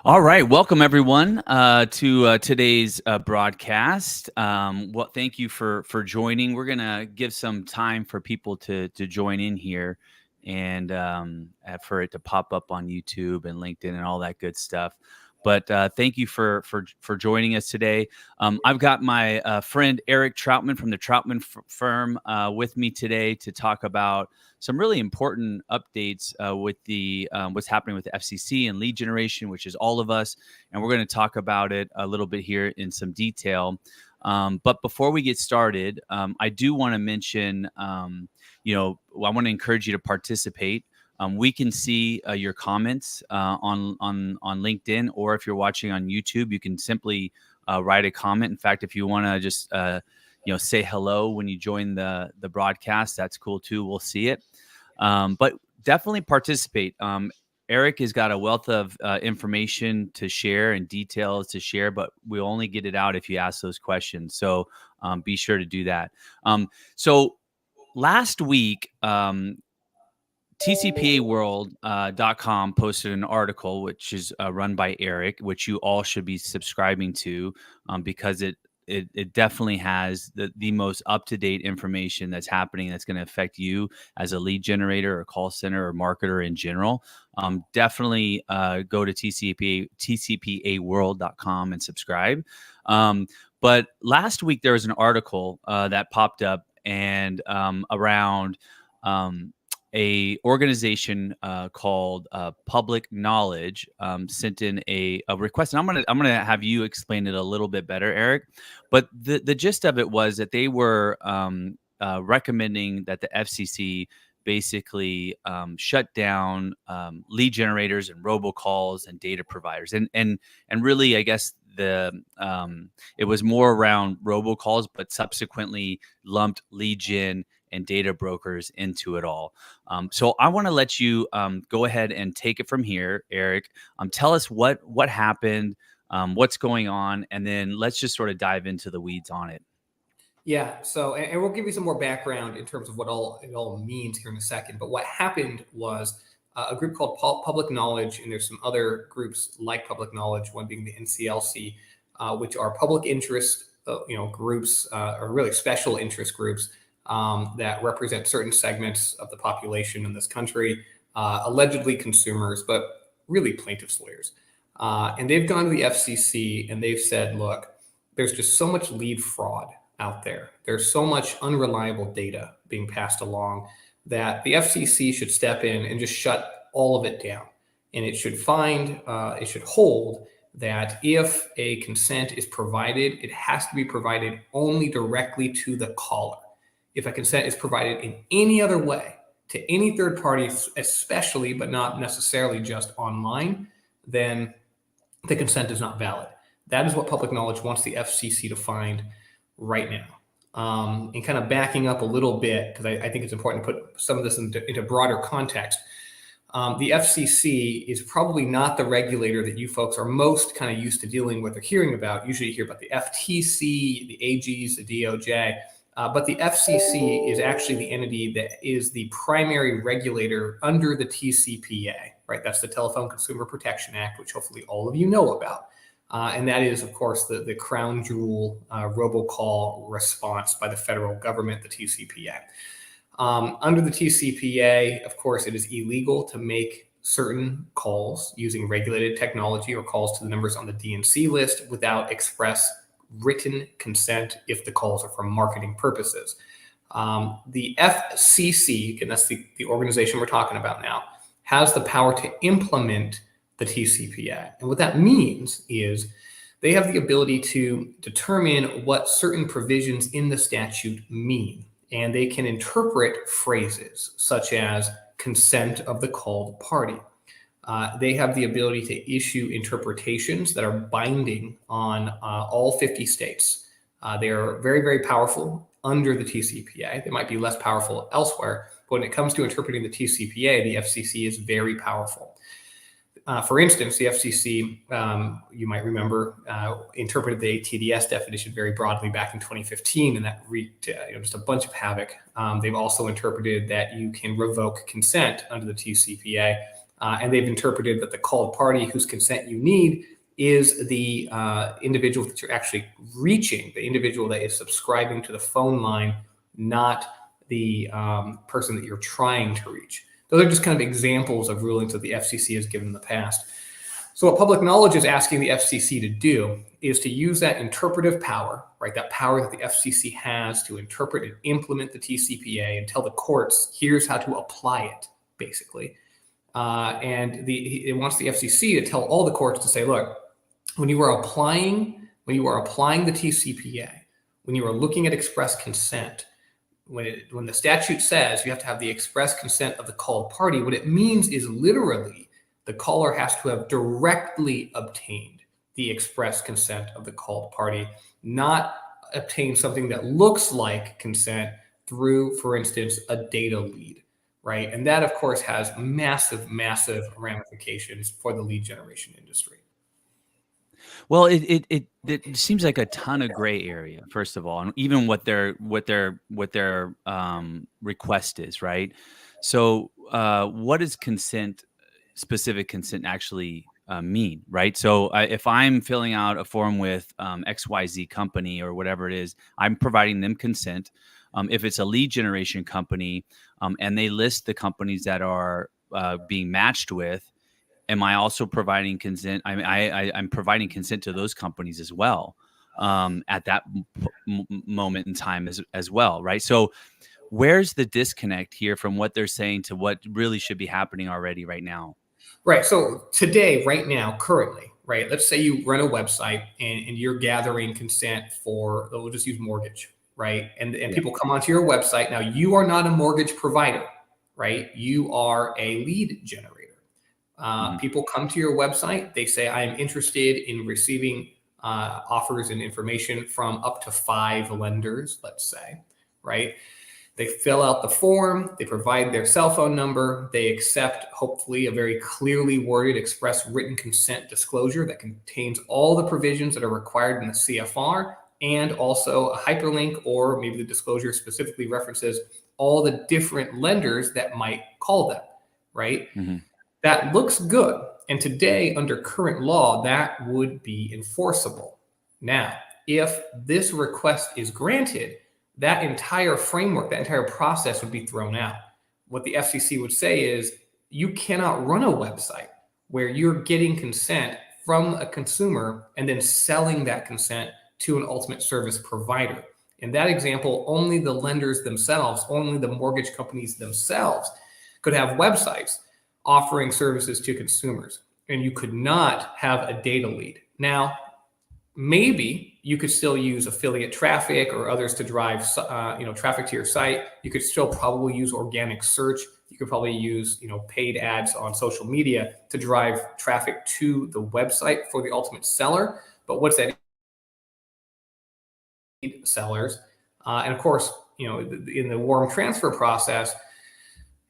All right, welcome everyone to today's broadcast. Thank you for joining. We're gonna give some time for people to join in here, and for it to pop up on YouTube and LinkedIn and all that good stuff. But thank you for joining us today. I've got my friend Eric Troutman from the Troutman Firm with me today to talk about some really important updates with the what's happening with the FCC and lead generation, which is all of us, and we're going to talk about it a little bit here in some detail. But before we get started, I do want to mention, I want to encourage you to participate. We can see your comments on LinkedIn, or if you're watching on YouTube, you can simply write a comment. In fact, if you want to just say hello when you join the broadcast, that's cool too. We'll see it. But definitely participate. Eric has got a wealth of information to share and details to share, but we only get it out if you ask those questions. So be sure to do that. So last week, TCPAworld.com posted an article, which is run by Eric, which you all should be subscribing to because it definitely has the most up-to-date information that's happening that's going to affect you as a lead generator or call center or marketer in general. Definitely go to TCPAworld.com and subscribe. But last week there was an article that popped up and around a organization called Public Knowledge sent in a request, and I'm gonna have you explain it a little bit better, Eric. But the gist of it was that they were recommending that the FCC basically shut down lead generators and robocalls and data providers, and really, I guess it was more around robocalls, but subsequently lumped lead gen and data brokers into it all. So I want to let you go ahead and take it from here, Eric. Tell us what happened, what's going on, and then let's just sort of dive into the weeds on it. Yeah. So, and we'll give you some more background in terms of what it all means here in a second. But what happened was a group called Public Knowledge, and there's some other groups like Public Knowledge, one being the NCLC, which are public interest, groups, or really special interest groups that represent certain segments of the population in this country, allegedly consumers, but really plaintiffs' lawyers. And they've gone to the FCC and they've said, look, there's just so much lead fraud out there. There's so much unreliable data being passed along that the FCC should step in and just shut all of it down. And it should hold that if a consent is provided, it has to be provided only directly to the caller. If a consent is provided in any other way to any third party, especially, but not necessarily just online, then the consent is not valid. That is what Public Knowledge wants the FCC to find right now. And kind of backing up a little bit, because I think it's important to put some of this into broader context. The FCC is probably not the regulator that you folks are most kind of used to dealing with or hearing about. Usually you hear about the FTC, the AGs, the DOJ. But the FCC is actually the entity that is the primary regulator under the TCPA, right? That's the Telephone Consumer Protection Act, which hopefully all of you know about. And that is, of course, the crown jewel robocall response by the federal government, the TCPA. Under the TCPA, of course, it is illegal to make certain calls using regulated technology or calls to the numbers on the DNC list without express written consent if the calls are for marketing purposes. The FCC, and that's the organization we're talking about now, has the power to implement the TCPA. And what that means is they have the ability to determine what certain provisions in the statute mean. And they can interpret phrases such as consent of the called party. They have the ability to issue interpretations that are binding on all 50 states. They are very, very powerful under the TCPA. They might be less powerful elsewhere, but when it comes to interpreting the TCPA, the FCC is very powerful. For instance, the FCC, you might remember, interpreted the TDS definition very broadly back in 2015, and that wreaked just a bunch of havoc. They've also interpreted that you can revoke consent under the TCPA and they've interpreted that the called party whose consent you need is the individual that you're actually reaching, the individual that is subscribing to the phone line, not the person that you're trying to reach. Those are just kind of examples of rulings that the FCC has given in the past. So what public knowledge is asking the FCC to do is to use that interpretive power, right? That power that the FCC has to interpret and implement the TCPA and tell the courts, here's how to apply it, basically. And it wants the FCC to tell all the courts to say, look, when you are applying the TCPA, when you are looking at express consent, when the statute says you have to have the express consent of the called party, what it means is literally the caller has to have directly obtained the express consent of the called party, not obtain something that looks like consent through, for instance, a data lead, right? And that, of course, has massive, massive ramifications for the lead generation industry. Well, it seems like a ton of gray area, first of all, and even what their request is, right? So, what does specific consent actually mean, right? So, if I'm filling out a form with XYZ company or whatever it is, I'm providing them consent. If it's a lead generation company and they list the companies that are being matched with, am I also providing consent? I'm providing consent to those companies as well at that moment in time as well, right? So where's the disconnect here from what they're saying to what really should be happening already right now? Right. So today, right now, currently, right, let's say you run a website and you're gathering consent for, we'll just use mortgage, right? And people come onto your website. Now, you are not a mortgage provider, right? You are a lead generator. People come to your website. They say, I am interested in receiving offers and information from up to 5 lenders, let's say, right? They fill out the form. They provide their cell phone number. They accept, hopefully, a very clearly worded express written consent disclosure that contains all the provisions that are required in the CFR and also a hyperlink, or maybe the disclosure specifically references all the different lenders that might call them, right? That looks good. And today, under current law, that would be enforceable. Now, if this request is granted, that entire framework, that entire process would be thrown out. What the FCC would say is, you cannot run a website where you're getting consent from a consumer and then selling that consent to an ultimate service provider. In that example, only the lenders themselves, only the mortgage companies themselves could have websites offering services to consumers, and you could not have a data lead. Now, maybe you could still use affiliate traffic or others to drive traffic to your site. You could still probably use organic search. You could probably use paid ads on social media to drive traffic to the website for the ultimate seller. But what's that? Sellers, and of course, in the warm transfer process,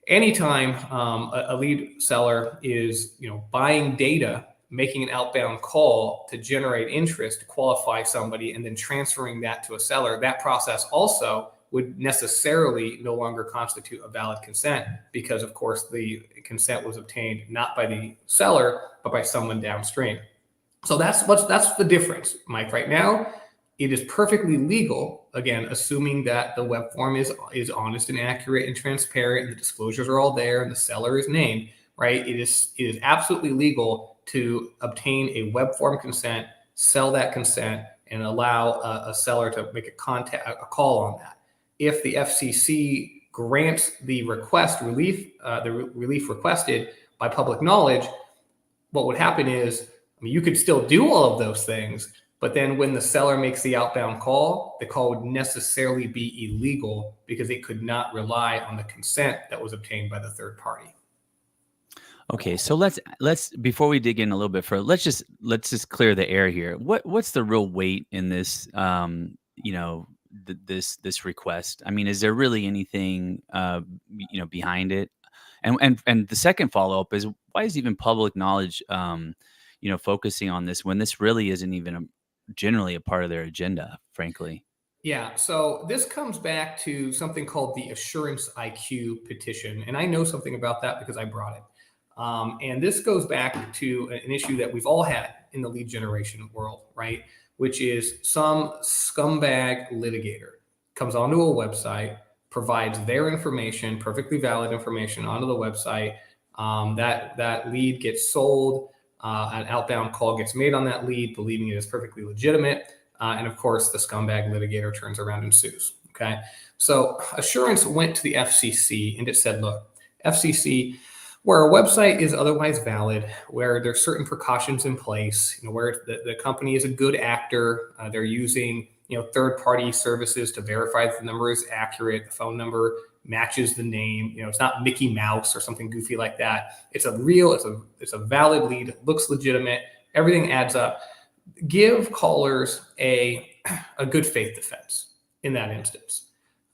anytime a lead seller is buying data, making an outbound call to generate interest, to qualify somebody, and then transferring that to a seller, that process also would necessarily no longer constitute a valid consent, because of course the consent was obtained not by the seller but by someone downstream. So that's the difference, Mike. Right now, it is perfectly legal, again, assuming that the web form is honest and accurate and transparent, and the disclosures are all there, and the seller is named, right? It is absolutely legal to obtain a web form consent, sell that consent, and allow a seller to make a call on that. If the FCC grants the relief requested by public knowledge, what would happen is, you could still do all of those things, but then when the seller makes the outbound call, the call would necessarily be illegal because it could not rely on the consent that was obtained by the third party. Okay, so let's before we dig in a little bit further, let's just clear the air here. What's the real weight in this this request? I mean, is there really anything behind it? And the second follow-up is, why is even public knowledge focusing on this when this really isn't even generally a part of their agenda, frankly? Yeah, so this comes back to something called the Assurance IQ petition, and I know something about that because I brought it. And this goes back to an issue that we've all had in the lead generation world, right? Which is some scumbag litigator comes onto a website, provides their information, perfectly valid information onto the website. That lead gets sold. An outbound call gets made on that lead, believing it is perfectly legitimate. And of course, the scumbag litigator turns around and sues. Okay. So Assurance went to the FCC and it said, look, FCC, where a website is otherwise valid, where there's certain precautions in place, where the company is a good actor, they're using third-party services to verify that the number is accurate, the phone number matches the name, it's not Mickey Mouse or something goofy like that. It's a valid lead, it looks legitimate, everything adds up. Give callers a good faith defense in that instance.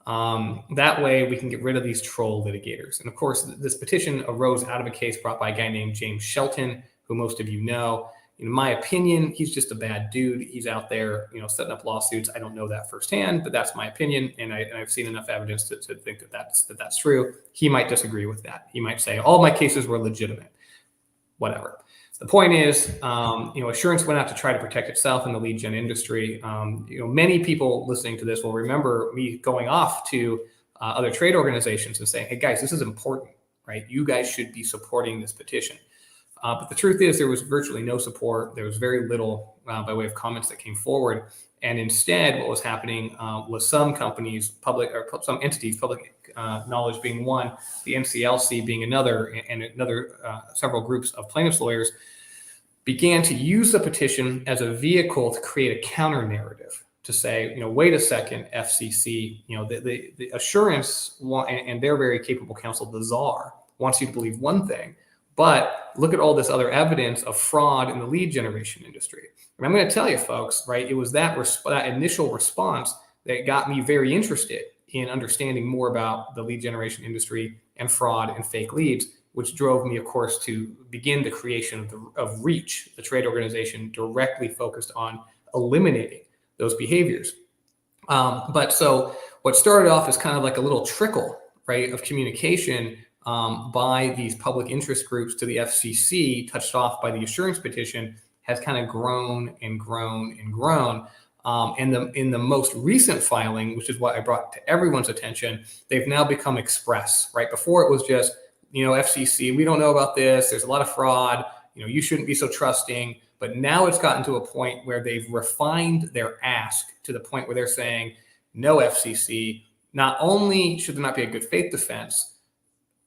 That way we can get rid of these troll litigators. And of course, this petition arose out of a case brought by a guy named James Shelton, who most of you know. In my opinion, he's just a bad dude. He's out there, setting up lawsuits. I don't know that firsthand, but that's my opinion. And I've seen enough evidence to think that's true. He might disagree with that. He might say, all my cases were legitimate, whatever. The point is, Assurance went out to try to protect itself in the lead gen industry. Many people listening to this will remember me going off to other trade organizations and saying, hey guys, this is important, right? You guys should be supporting this petition. But the truth is there was virtually no support. There was very little by way of comments that came forward. And instead, what was happening was some companies, some entities, public knowledge being one, the NCLC being another, and several groups of plaintiffs' lawyers began to use the petition as a vehicle to create a counter narrative to say, wait a second, FCC, the Assurance and their very capable counsel, the czar, wants you to believe one thing. But look at all this other evidence of fraud in the lead generation industry. And I'm going to tell you, folks, right, it was that initial response that got me very interested in understanding more about the lead generation industry and fraud and fake leads, which drove me, of course, to begin the creation of REACH, the trade organization directly focused on eliminating those behaviors. But so what started off as kind of like a little trickle, right, of communication by these public interest groups to the FCC, touched off by the Assurance petition, has kind of grown and grown and grown. And in the most recent filing, which is what I brought to everyone's attention, they've now become express, right? Before it was just, FCC, we don't know about this. There's a lot of fraud. You shouldn't be so trusting. But now it's gotten to a point where they've refined their ask to the point where they're saying, no, FCC, not only should there not be a good faith defense,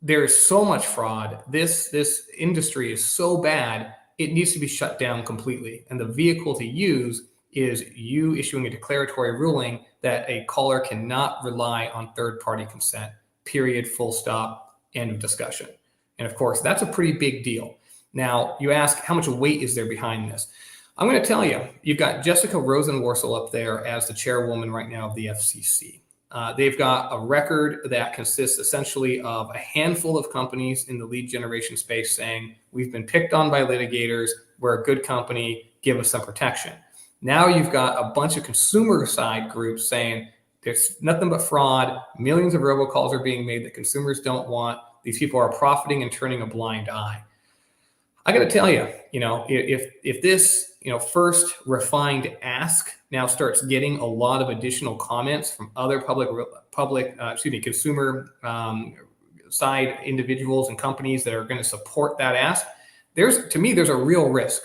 there is so much fraud. This industry is so bad, it needs to be shut down completely. And the vehicle to use is you issuing a declaratory ruling that a caller cannot rely on third-party consent, period, full stop, end of discussion. And of course, that's a pretty big deal. Now, you ask, how much weight is there behind this? I'm going to tell you, you've got Jessica Rosenworcel up there as the chairwoman right now of the FCC. They've got a record that consists essentially of a handful of companies in the lead generation space saying, we've been picked on by litigators, we're a good company, give us some protection. Now you've got a bunch of consumer side groups saying there's nothing but fraud, millions of robocalls are being made that consumers don't want, these people are profiting and turning a blind eye. I got to tell you, if this, first refined ask now starts getting a lot of additional comments from other consumer side individuals and companies that are going to support that ask, there's a real risk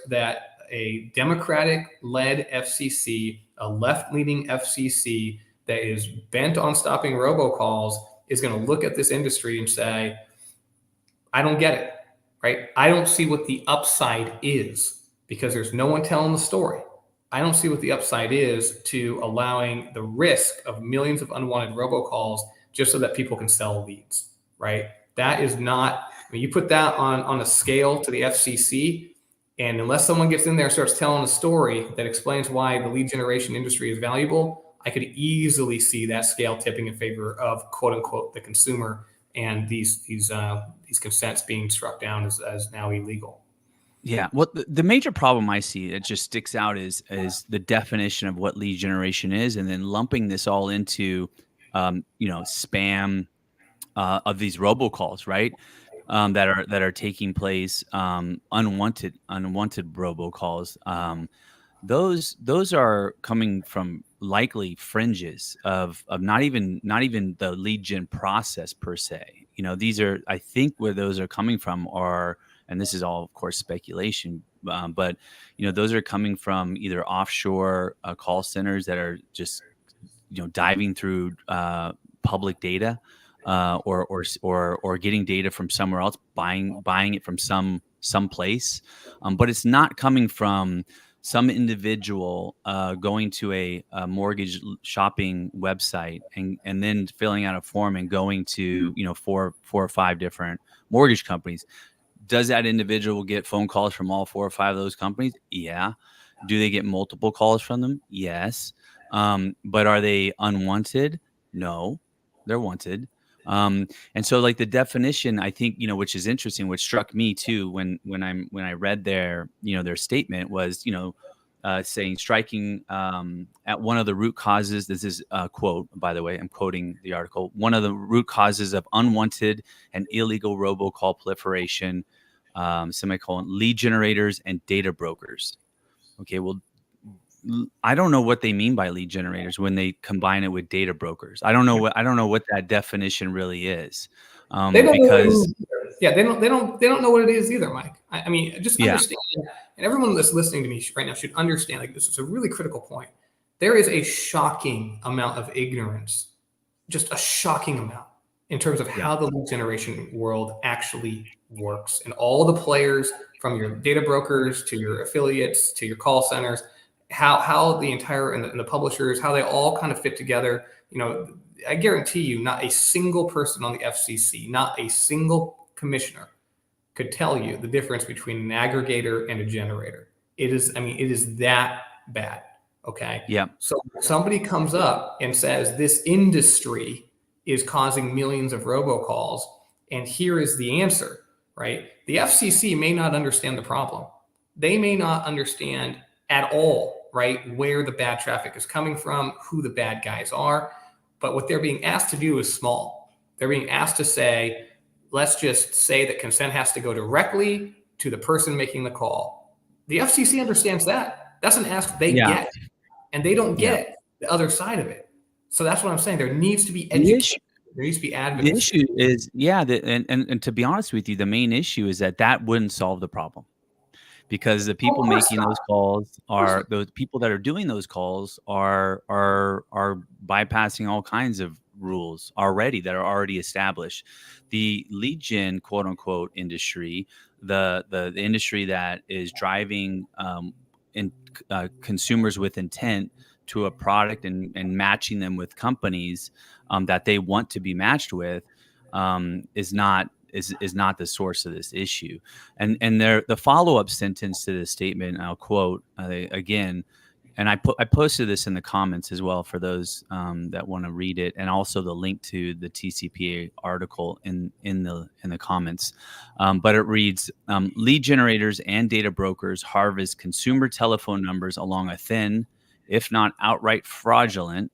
that a Democratic-led FCC, a left-leaning FCC that is bent on stopping robocalls is going to look at this industry and say, I don't get it, right? I don't see what the upside is because there's no one telling the story. I don't see what the upside is to allowing the risk of millions of unwanted robocalls just so that people can sell leads, right? That is not, you put that on a scale to the FCC, and unless someone gets in there and starts telling a story that explains why the lead generation industry is valuable, I could easily see that scale tipping in favor of quote unquote the consumer and these consents being struck down as now illegal. Yeah. Well, the major problem I see that just sticks out is the definition of what lead generation is, and then lumping this all into, spam of these robocalls, right? that are taking place, unwanted robocalls. Those are coming from likely fringes of not even the lead gen process per se. These are, I think, where those are coming from are, and this is all of course speculation, but those are coming from either offshore call centers that are just diving through public data, or getting data from somewhere else, buying it from some place, but it's not coming from some individual going to a mortgage shopping website and then filling out a form and going to four or five different mortgage companies. Does that individual get phone calls from all four or five of those companies? Yeah. Do they get multiple calls from them? Yes. But are they unwanted? No, they're wanted. And so, like, the definition, I think, which is interesting, which struck me too when I read their statement was, saying, striking at one of the root causes. This is a quote, by the way. I'm quoting the article. One of the root causes of unwanted and illegal robocall proliferation, semicolon, lead generators and data brokers. Okay, well, I don't know what they mean by lead generators when they combine it with data brokers. I don't know what that definition really is. They don't know what it Because means either. Yeah, they don't know what it is either, Mike. I mean, just yeah, understand, and everyone that's listening to me right now should understand. Like, this is a really critical point. There is a shocking amount of ignorance, just a shocking amount, in terms of yeah, how the lead generation world actually works, and all the players, from your data brokers to your affiliates to your call centers, how the entire and the publishers, how they all kind of fit together. I guarantee you, not a single person on the FCC, not a single commissioner could tell you the difference between an aggregator and a generator. It is that bad. Okay. yeah, So somebody comes up and says this industry is causing millions of robocalls, and here is the answer, right? The FCC may not understand the problem. They may not understand at all, right, where the bad traffic is coming from, who the bad guys are. But what they're being asked to do is small. They're being asked to say, let's just say that consent has to go directly to the person making the call. The FCC understands that. That's an ask they yeah, get, and they don't yeah. get the other side of it. So that's what I'm saying. There needs to be The education. issue, There needs to be the advocacy. issue is, yeah, and to be honest with you, the main issue is that wouldn't solve the problem. Because the Of people course making not. those calls Of course are not. those people that are doing those calls are bypassing all kinds of rules already that are already established. The lead gen, quote unquote, industry, the industry that is driving in consumers with intent to a product and matching them with companies that they want to be matched with, is not the source of this issue. And the follow-up sentence to this statement, I'll quote again, and I posted this in the comments as well for those that want to read it, and also the link to the TCPA article in the comments. But it reads: lead generators and data brokers harvest consumer telephone numbers along a thin, if not outright fraudulent,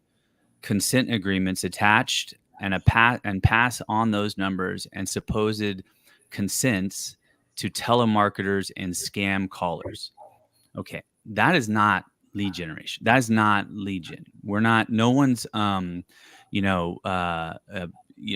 consent agreements attached and pass on those numbers and supposed consents to telemarketers and scam callers. Okay, that is not lead generation. That is not lead gen. We're not. No one's you know, uh, uh,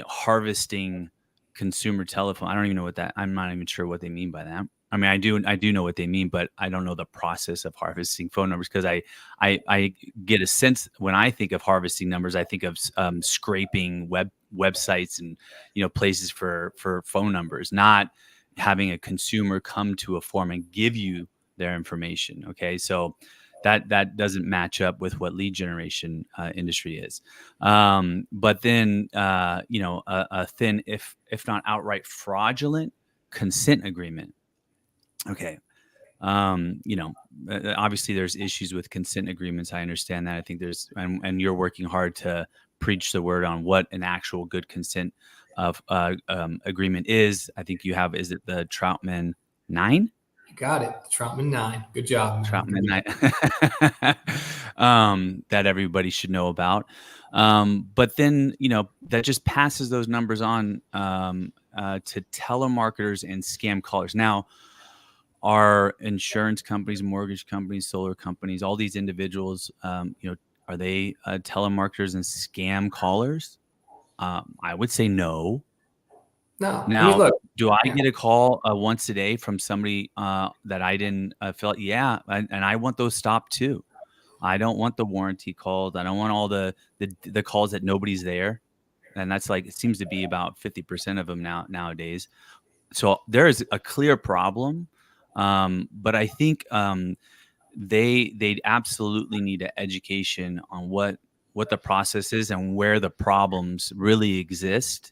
harvesting consumer telephone. I don't even know what that. I'm not even sure what they mean by that. I mean, I do know what they mean, but I don't know the process of harvesting phone numbers, because I get a sense when I think of harvesting numbers, I think of scraping websites and places for phone numbers, not having a consumer come to a form and give you their information. Okay, so that doesn't match up with what lead generation industry is. But then a thin, if not outright fraudulent, consent agreement. Okay. Obviously there's issues with consent agreements. I understand that. I think there's, and you're working hard to preach the word on what an actual good consent of agreement is. I think you have, is it the Troutman 9? Got it. Troutman 9. Good job, man. Troutman that everybody should know about. But then, that just passes those numbers on to telemarketers and scam callers. Now, are insurance companies, mortgage companies, solar companies, all these individuals, are they telemarketers and scam callers? I would say no. No, I mean, Now, look. do I Yeah. get a call once a day from somebody that I didn't feel? Yeah, and I want those stopped too. I don't want the warranty calls. I don't want all the calls that nobody's there, and that's like it seems to be about 50% of them nowadays. So there is a clear problem, but I think they absolutely need an education on what the process is and where the problems really exist,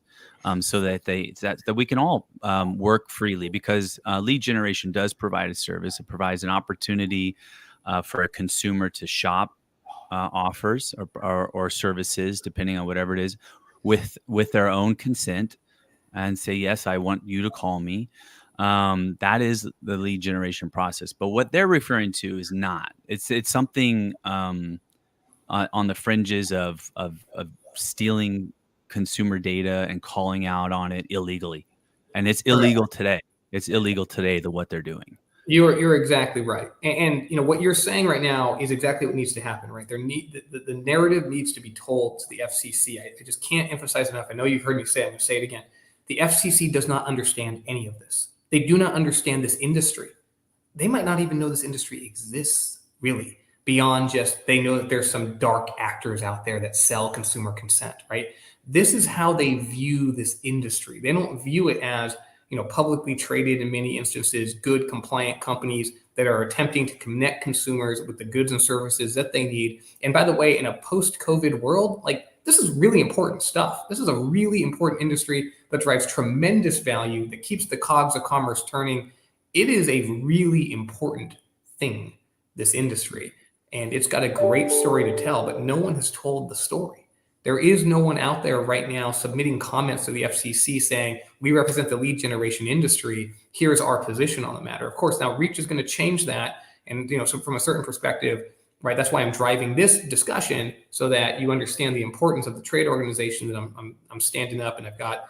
so that that we can all work freely, because lead generation does provide a service. It provides an opportunity for a consumer to shop offers or services, depending on whatever it is, with their own consent, and say, yes, I want you to call me. That is the lead generation process. But what they're referring to is not. It's something on the fringes of stealing consumer data and calling out on it illegally, and it's Correct. illegal today. It's illegal today, what they're doing. You're exactly right, and what you're saying right now is exactly what needs to happen. Right, the narrative needs to be told to the FCC. I just can't emphasize enough. I know you've heard me say it. I'm going to say it again. The FCC does not understand any of this. They do not understand this industry. They might not even know this industry exists, really, beyond just they know that there's some dark actors out there that sell consumer consent. Right, this is how they view this industry. They don't view it as publicly traded, in many instances, good compliant companies that are attempting to connect consumers with the goods and services that they need. And by the way, in a post-COVID world, like, this is really important stuff. This is a really important industry that drives tremendous value, that keeps the cogs of commerce turning. It is a really important thing, this industry. And it's got a great story to tell, but no one has told the story. There is no one out there right now submitting comments to the FCC saying, we represent the lead generation industry. Here's our position on the matter. Of course, now Reach is going to change that. And, so from a certain perspective, right, that's why I'm driving this discussion, so that you understand the importance of the trade organization that I'm standing up. And I've got,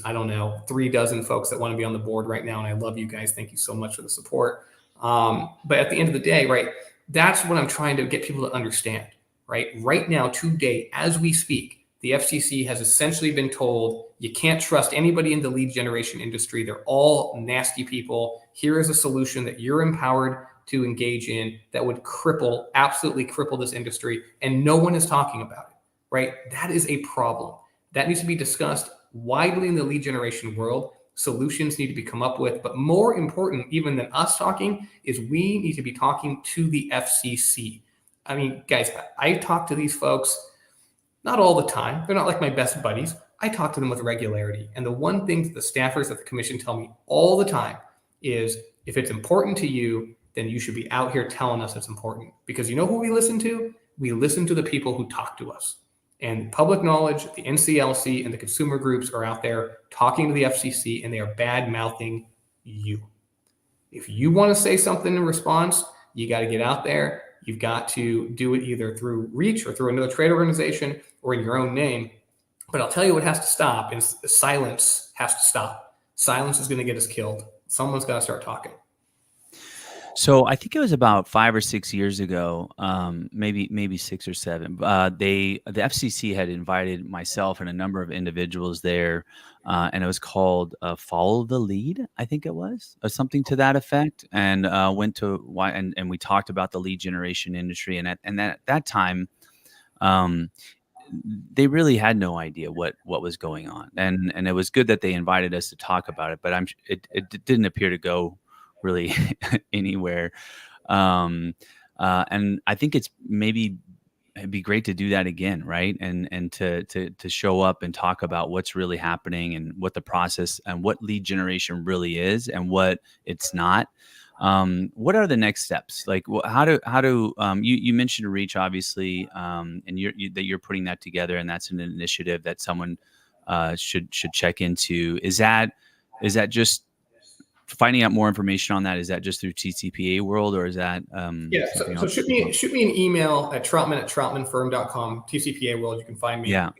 I don't know, 36 folks that want to be on the board right now. And I love you guys. Thank you so much for the support. But at the end of the day, right, that's what I'm trying to get people to understand. Right now, today, as we speak, the FCC has essentially been told, you can't trust anybody in the lead generation industry. They're all nasty people. Here is a solution that you're empowered to engage in that would absolutely cripple this industry. And no one is talking about it, right? That is a problem. That needs to be discussed widely in the lead generation world. Solutions need to be come up with. But more important, even than us talking, is we need to be talking to the FCC. I mean, guys, I talk to these folks not all the time. They're not like my best buddies. I talk to them with regularity. And the one thing that the staffers at the commission tell me all the time is, if it's important to you, then you should be out here telling us it's important. Because you know who we listen to? We listen to the people who talk to us. And public knowledge, the NCLC, and the consumer groups are out there talking to the FCC, and they are bad-mouthing you. If you want to say something in response, you got to get out there. You've got to do it either through Reach or through another trade organization or in your own name. But I'll tell you what has to stop is silence has to stop. Silence is going to get us killed. Someone's got to start talking. So I think it was about 5 or 6 years ago, maybe 6 or 7. The FCC had invited myself and a number of individuals there, and it was called "Follow the Lead," I think it was, or something to that effect. And went to why, and we talked about the lead generation industry, and at that time, they really had no idea what was going on, and it was good that they invited us to talk about it. But it didn't appear to go really anywhere. And I think it'd be great to do that again, right? And to show up and talk about what's really happening and what the process and what lead generation really is and what it's not. What are the next steps? Like, how do you mentioned Reach, obviously, and that you're putting that together, and that's an initiative that someone should check into. Is that just finding out more information on that, is that just through TCPA World, or is that Yeah, something so else? shoot me an email at troutman@troutmanfirm.com, TCPA World. You can find me. Yeah.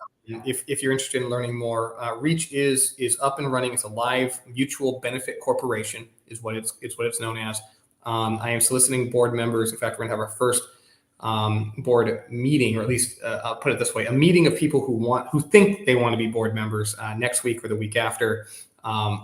If you're interested in learning more. Reach is up and running. It's a live mutual benefit corporation, is what it's known as. I am soliciting board members. In fact, we're going to have our first board meeting, or at least I'll put it this way, a meeting of people who think they want to be board members next week or the week after.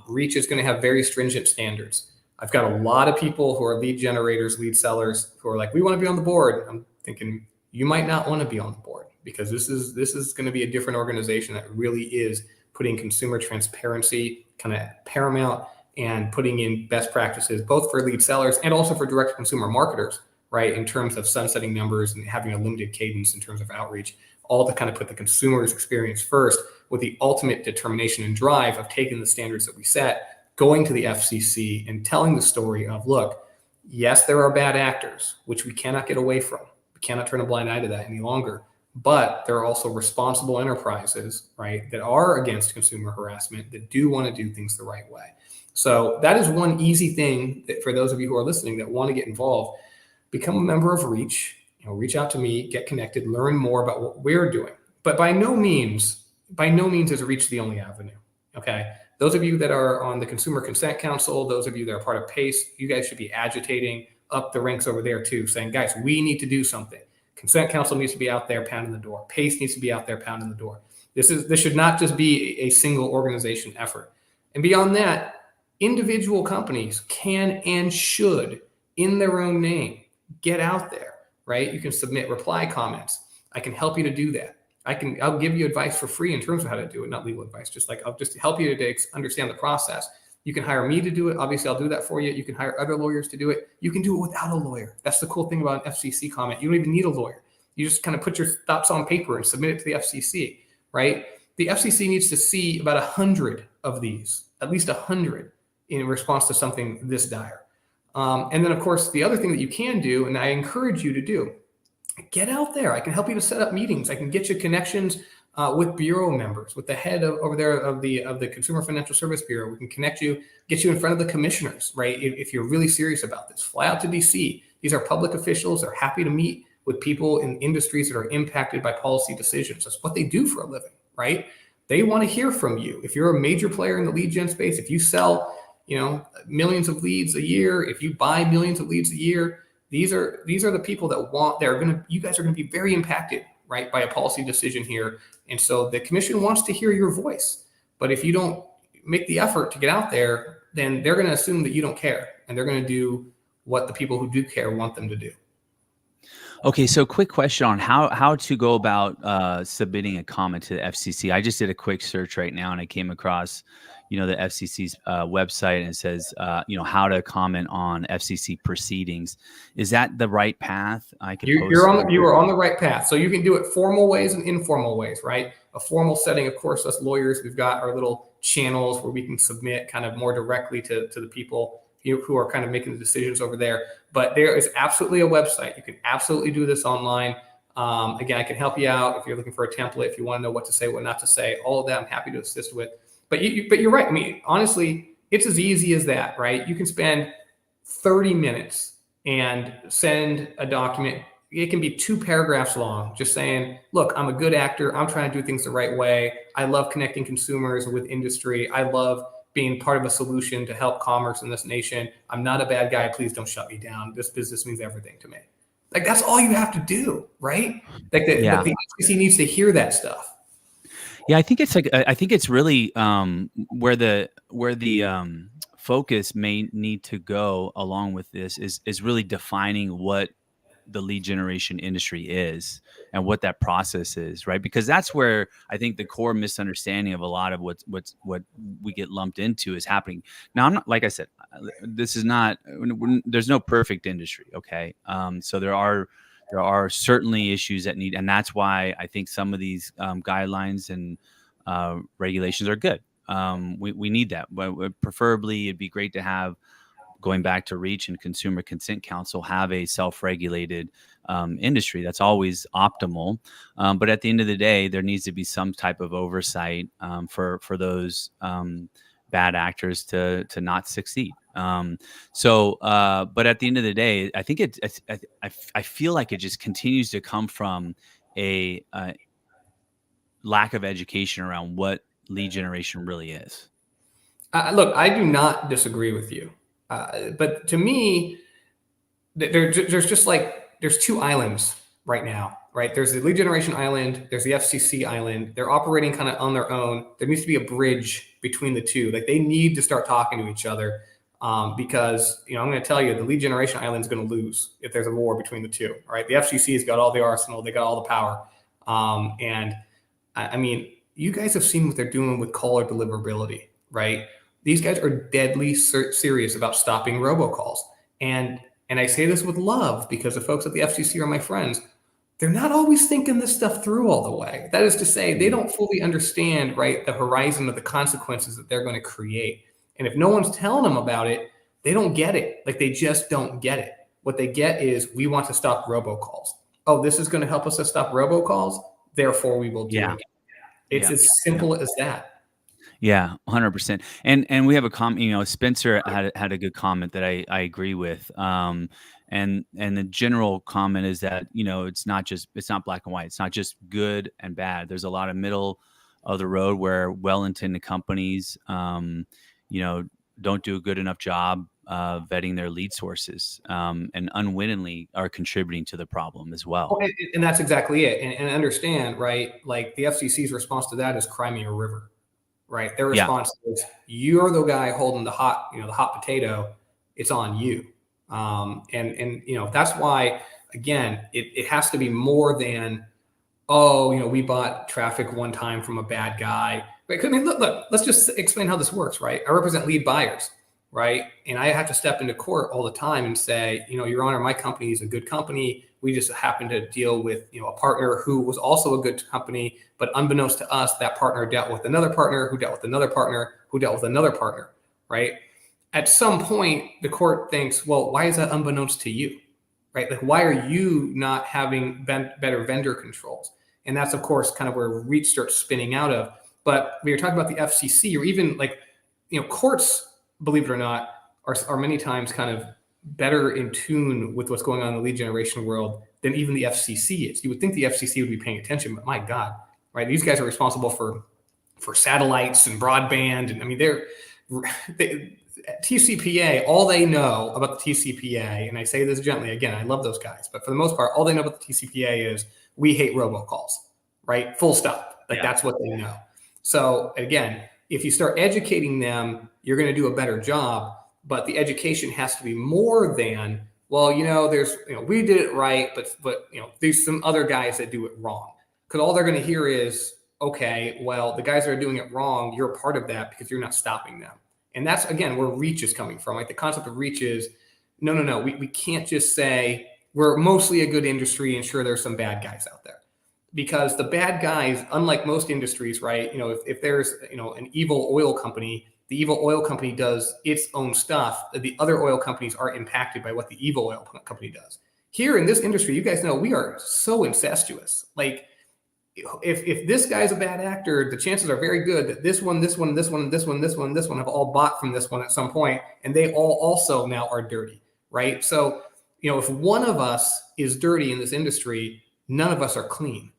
Reach is going to have very stringent standards. I've got a lot of people who are lead generators, lead sellers, who are like, we want to be on the board. I'm thinking, you might not want to be on the board, because this is going to be a different organization that really is putting consumer transparency kind of paramount, and putting in best practices both for lead sellers and also for direct consumer marketers, right? In terms of sunsetting numbers and having a limited cadence in terms of outreach, all to kind of put the consumer's experience first, with the ultimate determination and drive of taking the standards that we set, going to the FCC and telling the story of, look, yes, there are bad actors, which we cannot get away from. We cannot turn a blind eye to that any longer. But there are also responsible enterprises, right, that are against consumer harassment, that do want to do things the right way. So that is one easy thing that, for those of you who are listening that want to get involved, become a member of Reach. Reach out to me, get connected, learn more about what we're doing. But by no means is Reach the only avenue. Okay, those of you that are on the Consumer Consent Council, those of you that are part of PACE, you guys should be agitating up the ranks over there too, saying, guys, we need to do something. Consent Council needs to be out there pounding the door. PACE needs to be out there pounding the door. This should not just be a single organization effort. And beyond that, individual companies can and should, in their own name, get out there, right? You can submit reply comments. I can help you to do that. I'll give you advice for free in terms of how to do it, not legal advice, I'll just help you to understand the process. You can hire me to do it. Obviously, I'll do that for you. You can hire other lawyers to do it. You can do it without a lawyer. That's the cool thing about an FCC comment. You don't even need a lawyer. You just kind of put your thoughts on paper and submit it to the FCC, right? The FCC needs to see about 100 of these, at least 100, in response to something this dire. And then, of course, the other thing that you can do, and I encourage you to do, get out there. I can help you to set up meetings. I can get you connections with bureau members, with the head over there of the Consumer Financial Service Bureau. We can connect you, get you in front of the commissioners, right? If you're really serious about this, fly out to DC. These are public officials. They're happy to meet with people in industries that are impacted by policy decisions. That's what they do for a living, right? They want to hear from you. If you're a major player in the lead gen space, if you sell, millions of leads a year, if you buy millions of leads a year, these are the people that you guys are going to be very impacted, right, by a policy decision here. And so the commission wants to hear your voice. But if you don't make the effort to get out there, then they're going to assume that you don't care, and they're going to do what the people who do care want them to do. Okay, so quick question on how to go about submitting a comment to the FCC. I just did a quick search right now, and I came across, the FCC's website, and it says, how to comment on FCC proceedings. Is that the right path? You are on the right path. So you can do it formal ways and informal ways, right? A formal setting, of course, us lawyers, we've got our little channels where we can submit kind of more directly to the people who are kind of making the decisions over there. But there is absolutely a website. You can absolutely do this online. Again, I can help you out if you're looking for a template, if you want to know what to say, what not to say, all of that I'm happy to assist with. But you're right. I mean, honestly, it's as easy as that, right? You can spend 30 minutes and send a document. It can be 2 paragraphs long, just saying, look, I'm a good actor. I'm trying to do things the right way. I love connecting consumers with industry. I love being part of a solution to help commerce in this nation. I'm not a bad guy. Please don't shut me down. This business means everything to me. Like, that's all you have to do, right? But the FCC needs to hear that stuff. Yeah, I think it's really where the focus may need to go along with this is really defining what the lead generation industry is and what that process is, right? Because that's where I think the core misunderstanding of a lot of what we get lumped into is happening. Now, I'm not, like I said, there's no perfect industry. Okay. So there are certainly issues that need, and that's why I think some of these guidelines and regulations are good. We need that, but preferably it'd be great to have, going back to Reach and Consumer Consent Council, have a self-regulated industry. That's always optimal. But at the end of the day, there needs to be some type of oversight for those bad actors to not succeed. But at the end of the day, I think I feel like it just continues to come from a lack of education around what lead generation really is. Look, I do not disagree with you, but to me, there's just like there's two islands right now, right? There's the lead generation island, there's the FCC island. They're operating kind of on their own. There needs to be a bridge between the two. Like they need to start talking to each other, because I'm going to tell you, the lead generation island is going to lose if there's a war between the two. Right? The FCC has got all the arsenal, they got all the power, and I mean, you guys have seen what they're doing with caller deliverability, right? These guys are deadly serious about stopping robocalls. And I say this with love because the folks at the FCC are my friends. They're not always thinking this stuff through all the way. That is to say, they don't fully understand, right, the horizon of the consequences that they're going to create. And if no one's telling them about it, they don't get it. Like they just don't get it. What they get is, we want to stop robocalls. Oh, this is going to help us to stop robocalls. Therefore, we will do it. It's as simple as that. Yeah, 100%. And we have a comment. Spencer had a good comment that I agree with. And the general comment is that it's not black and white. It's not just good and bad. There's a lot of middle of the road where well-intended companies, don't do a good enough job vetting their lead sources, and unwittingly are contributing to the problem as well. Oh, and that's exactly it. And understand, right? Like the FCC's response to that is cry me a river, right? Their response is, you're the guy holding the hot potato. It's on you. And that's why, again, it has to be more than, we bought traffic one time from a bad guy. Right? I mean, look, let's just explain how this works, right? I represent lead buyers, right? And I have to step into court all the time and say, Your Honor, my company is a good company. We just happen to deal with, a partner who was also a good company, but unbeknownst to us, that partner dealt with another partner who dealt with another partner who dealt with another partner, right? At some point, the court thinks, well, why is that unbeknownst to you, right? Like, why are you not having better vendor controls? And that's, of course, kind of where reach starts spinning out of. But when you're talking about the FCC, or even like, courts, believe it or not, are many times kind of better in tune with what's going on in the lead generation world than even the FCC is. You would think the FCC would be paying attention, but my God, right? These guys are responsible for satellites and broadband. And I mean, TCPA, all they know about the TCPA, and I say this gently, again, I love those guys, but for the most part, all they know about the TCPA is we hate robocalls, right? Full stop. Like that's what they know. So again, if you start educating them, you're going to do a better job, but the education has to be more than, well, there's, we did it right, but there's some other guys that do it wrong. Because all they're going to hear is, okay, well, the guys that are doing it wrong, you're a part of that because you're not stopping them. And that's, again, where reach is coming from. Like the concept of reach is, no. We can't just say we're mostly a good industry and sure, there's some bad guys out there. Because the bad guys, unlike most industries, right? If there's, an evil oil company, the evil oil company does its own stuff. The other oil companies are impacted by what the evil oil company does. Here in this industry, you guys know we are so incestuous. Like, if this guy's a bad actor, the chances are very good that this one have all bought from this one at some point, and they all also now are dirty, right? So, if one of us is dirty in this industry, none of us are clean.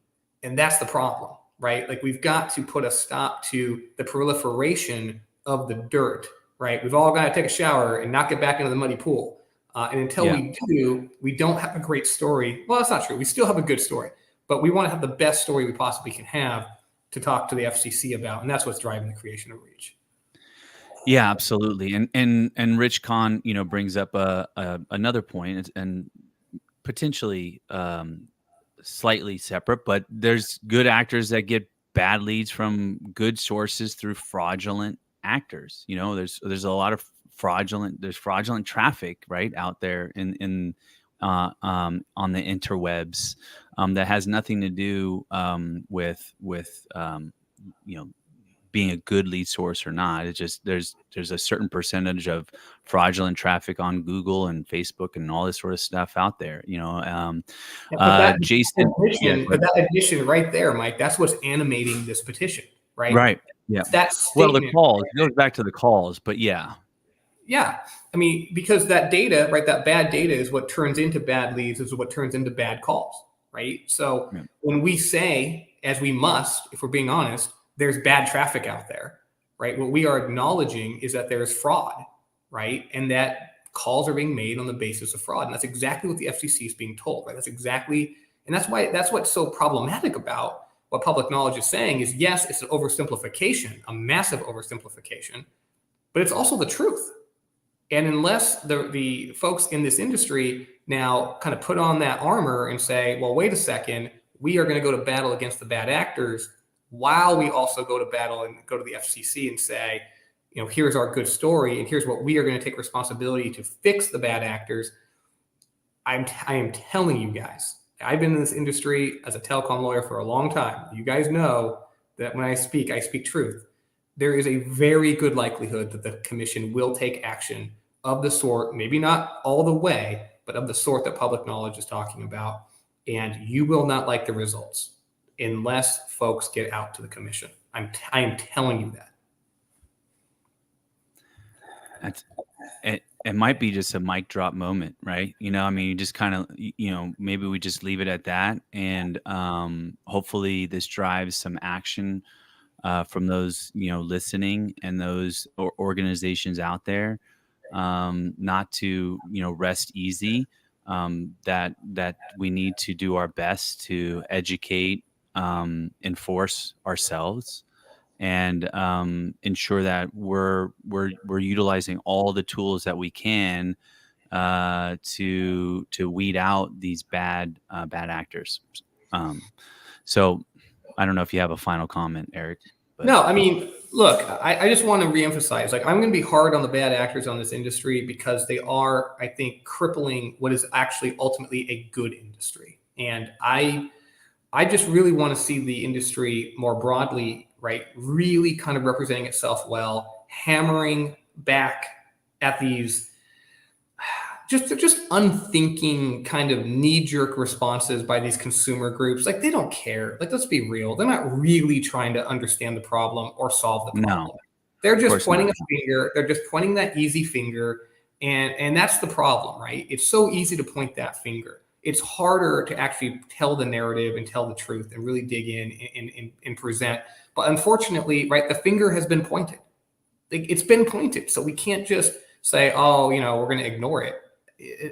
And that's the problem, right? Like we've got to put a stop to the proliferation of the dirt, right? We've all got to take a shower and not get back into the muddy pool. And until we do, we don't have a great story. Well, that's not true. We still have a good story, but we want to have the best story we possibly can have to talk to the FCC about. And that's what's driving the creation of Reach. Yeah, absolutely. And Rich Kahn, brings up another point and potentially slightly separate, but there's good actors that get bad leads from good sources through fraudulent actors. There's a lot of fraudulent traffic right out there in on the interwebs that has nothing to do with being a good lead source or not. It's just there's a certain percentage of fraudulent traffic on Google and Facebook and all this sort of stuff out there. Jason, but that addition right there, Mike, that's what's animating this petition, right? Right. Yeah. That Well, the statement. calls, it goes back to the calls, but yeah. Yeah. I mean, because that data, right, that bad data is what turns into bad leads, is what turns into bad calls, right? So Yeah. when we say, as we must, if we're being honest, there's bad traffic out there, right? What we are acknowledging is that there's fraud, right? And that calls are being made on the basis of fraud. And that's exactly what the FCC is being told, right? That's exactly, and that's what's so problematic about what public knowledge is saying is, yes, it's an oversimplification, a massive oversimplification, but it's also the truth. And unless the folks in this industry now kind of put on that armor and say, well, wait a second, we are going to go to battle against the bad actors while we also go to battle and go to the FCC and say, here's our good story and here's what we are going to take responsibility to fix the bad actors. I am telling you guys, I've been in this industry as a telecom lawyer for a long time. You guys know that when I speak truth. There is a very good likelihood that the commission will take action of the sort, maybe not all the way, but of the sort that public knowledge is talking about. And you will not like the results unless folks get out to the commission. I am telling you that. It might be just a mic drop moment, right? I mean, you just kind of, maybe we just leave it at that. And hopefully this drives some action from those, listening and those organizations out there, not to, rest easy, that we need to do our best to educate, enforce ourselves, and ensure that we're utilizing all the tools that we can to weed out these bad actors. So I don't know if you have a final comment, Eric. But. No, I mean, look, I just want to reemphasize, like, I'm going to be hard on the bad actors on this industry because they are, I think, crippling what is actually ultimately a good industry. And I just really want to see the industry more broadly, right, really kind of representing itself well, hammering back at these just unthinking kind of knee-jerk responses by these consumer groups. Like, they don't care. Like, let's be real. They're not really trying to understand the problem or solve the problem. No, they're just pointing a finger. They're just pointing that easy finger. And that's the problem, right? It's so easy to point that finger. It's harder to actually tell the narrative and tell the truth and really dig in and present. But unfortunately, right, the finger has been pointed. It's been pointed. So we can't just say, oh, we're going to ignore it.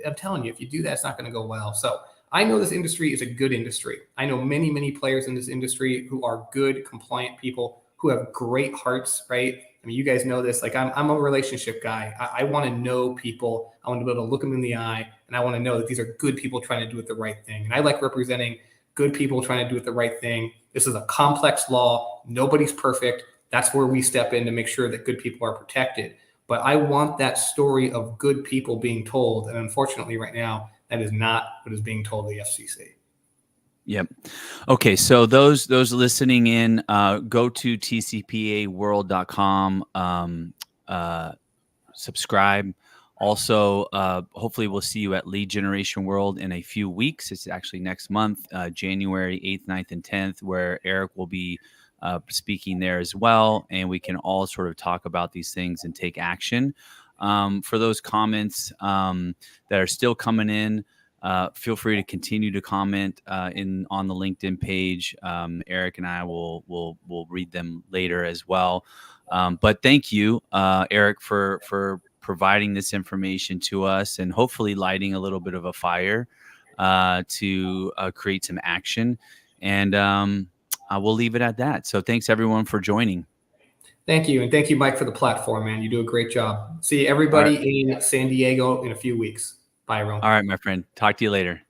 I'm telling you, if you do that, it's not going to go well. So I know this industry is a good industry. I know many, many players in this industry who are good, compliant people who have great hearts, right? I mean, you guys know this. Like, I'm a relationship guy. I want to know people. I want to be able to look them in the eye, and I want to know that these are good people trying to do it the right thing. And I like representing good people trying to do it the right thing. This is a complex law. Nobody's perfect. That's where we step in to make sure that good people are protected. But I want that story of good people being told. And unfortunately, right now, that is not what is being told to the FCC. Yep. Okay. So those listening in, go to tcpaworld.com, subscribe. Also, hopefully we'll see you at Lead Generation World in a few weeks. It's actually next month, January 8th, 9th, and 10th, where Eric will be speaking there as well. And we can all sort of talk about these things and take action. For those comments that are still coming in, feel free to continue to comment on the LinkedIn page. Eric and I will read them later as well. But thank you, Eric, for providing this information to us and hopefully lighting a little bit of a fire to create some action. And we'll leave it at that. So thanks everyone for joining. Thank you. And thank you, Mike, for the platform, man. You do a great job. See everybody in San Diego in a few weeks. Bye, everyone. All right, my friend. Talk to you later.